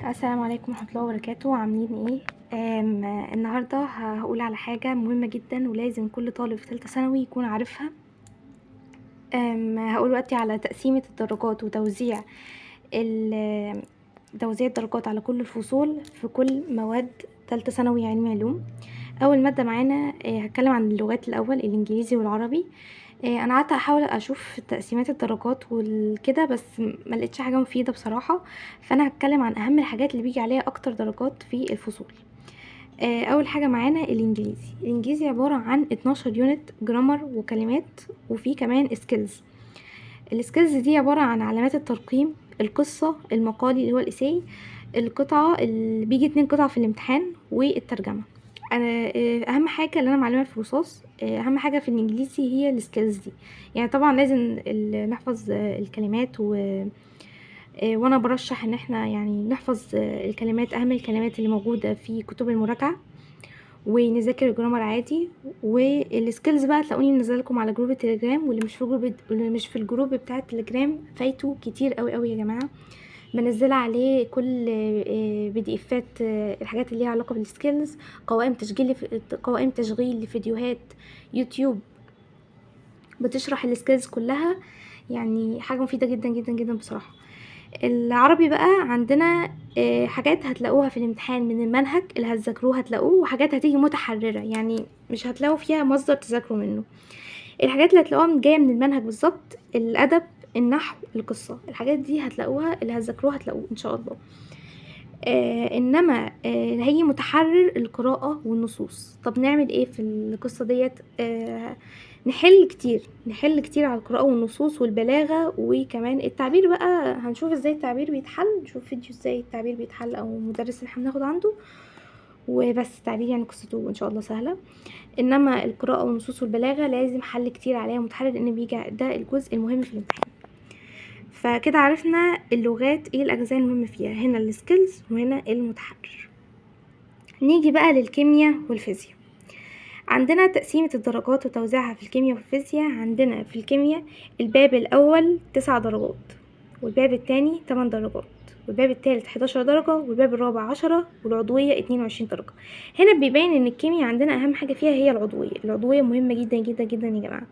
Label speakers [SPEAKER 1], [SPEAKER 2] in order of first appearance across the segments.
[SPEAKER 1] السلام عليكم ورحمة الله وبركاته. عاملين ايه؟ النهاردة هقول على حاجة مهمة جدا ولازم كل طالب في ثالثة ثانوي يكون عارفها. هقول وقتي على تقسيمة الدرجات وتوزيع توزيع الدرجات على كل الفصول في كل مواد ثالثة ثانوي علمي علوم. اول مادة معانا هتكلم عن اللغات الاول، الانجليزي والعربي. انا قعدت احاول اشوف تقسيمات الدرجات والكده بس ما لقيتش حاجه مفيده بصراحه، فانا هتكلم عن اهم الحاجات اللي بيجي عليها اكتر درجات في الفصول. اول حاجه معانا الانجليزي عباره عن 12 يونت جرامر وكلمات، وفي كمان سكيلز. السكيلز دي عباره عن علامات الترقيم، القصه، المقالي اللي هو الاساي، القطعه اللي بيجي 2 قطع في الامتحان، والترجمه. انا اهم حاجه اللي انا معلمها في الرصاص، اهم حاجه في الانجليزي هي السكيلز دي. يعني طبعا لازم نحفظ الكلمات وانا برشح ان احنا يعني نحفظ الكلمات، اهم الكلمات اللي موجوده في كتب المراجعه، ونذاكر الجرامر عادي. والسكيلز بقى تلاقوني منزله لكم على جروب التليجرام، واللي مش في الجروب بتاع التليجرام فايته كتير قوي قوي يا جماعه. منزله عليه كل PDFات، الحاجات اللي ليها علاقه بالسكيلز، قوائم تشغيل لفيديوهات يوتيوب بتشرح السكيلز كلها. يعني حاجه مفيده جدا جدا جدا بصراحه. العربي بقى عندنا حاجات هتلاقوها في الامتحان من المنهج اللي هتذاكروه هتلاقوه، وحاجات هتيجي متحررة يعني مش هتلاقوا فيها مصدر تذاكروا منه. الحاجات اللي هتلاقوها جاية من المنهج بالظبط الأدب، النحو، القصة، الحاجات دي هتلاقوها، اللي هتذاكروها هتلاقوه إن شاء الله. انما هي متحرر القراءة والنصوص. طب نعمل ايه في القصة ديت؟ نحل كتير على القراءة والنصوص والبلاغة، وكمان التعبير بقى هنشوف ازاي التعبير بيتحل، نشوف فيديو ازاي التعبير بيتحل او مدرس اللي احنا بناخد عنده. وبس التعبير يعني قصته ان شاء الله سهلة. انما القراءة والنصوص والبلاغة لازم حل كتير عليها متحرر، لان بيجي ده الجزء المهم في الامتحان. فكده عرفنا اللغات ايه الاجزاء المهمة فيها، هنا السكيلز وهنا المتحرر. نيجي بقى للكيمياء والفيزياء. عندنا تقسيمة الدرجات وتوزيعها في الكيمياء والفيزياء. عندنا في الكيمياء الباب الأول 9 درجات، والباب التاني 8 درجات، والباب التالت 11 درجة، والباب الرابع 10، والعضوية 22 درجة. هنا بيبين ان الكيمياء عندنا اهم حاجة فيها هي العضوية مهمة جدا جدا جدا يا جماعة.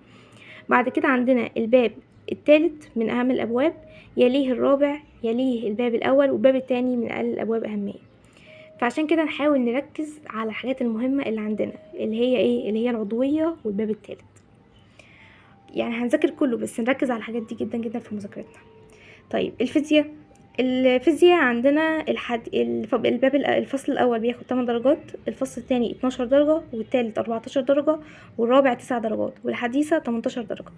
[SPEAKER 1] بعد كده عندنا الباب التالت من اهم الابواب، يليه الرابع، يليه الباب الاول، والباب التاني من اقل الابواب اهمية. فعشان كده نحاول نركز على الحاجات المهمة اللي عندنا، اللي هي ايه؟ اللي هي العضوية والباب التالت. يعني هنذاكر كله بس نركز على الحاجات دي جدا جدا في مذاكرتنا. طيب الفيزياء عندنا الفصل الاول بياخد 8 درجات، الفصل الثاني 12 درجة، والثالث 14 درجة، والرابع 9 درجات، والحديثة 18 درجة.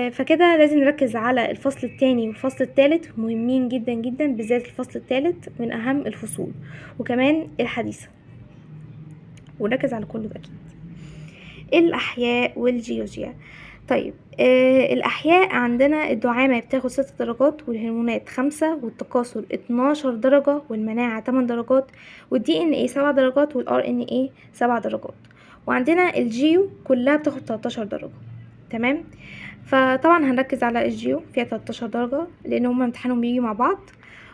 [SPEAKER 1] فكده لازم نركز على الفصل الثاني والفصل الثالث، مهمين جدا جدا، بالذات الفصل الثالث من اهم الفصول، وكمان الحديثة، ونركز على كله اكيد. الاحياء والجيولوجيا. طيب الاحياء عندنا الدعامة بتاخد 6 درجات، والهرمونات 5، والتكاثر 12 درجة، والمناعة 8 درجات، والDNA 7 درجات، والRNA 7 درجات. وعندنا الجيو كلها بتاخد 13 درجة. تمام. فطبعا هنركز على الجيو فيها 13 درجة لان هما امتحانهم بيجي مع بعض.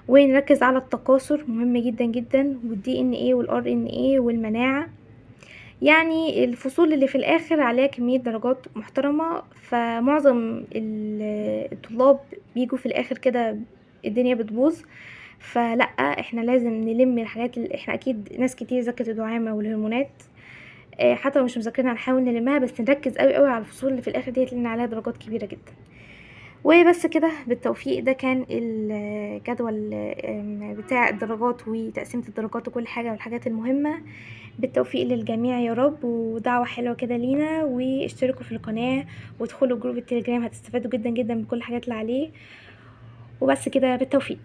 [SPEAKER 1] ونركز على التكاثر مهم جدا جدا، والDNA والRNA والمناعة. يعني الفصول اللي في الاخر عليها كمية درجات محترمة، فمعظم الطلاب بيجوا في الاخر كده الدنيا بتبوظ. فلا، احنا لازم نلم الحاجات اللي احنا اكيد ناس كتير ذاكرت الدعامة والهرمونات، حتى لو مش مذاكرينها هنحاول نلمها، بس نركز قوي قوي على الفصول اللي في الاخر ديت لان عليها درجات كبيرة جدا. وبس كده بالتوفيق. ده كان الجدول بتاع الدرجات وتقسيمة الدرجات وكل حاجة والحاجات المهمة. بالتوفيق للجميع يا رب، ودعوة حلوة كده لينا، واشتركوا في القناة وادخلوا جروب التليجرام، هتستفادوا جدا جدا من كل الحاجات اللي عليه. وبس كده بالتوفيق.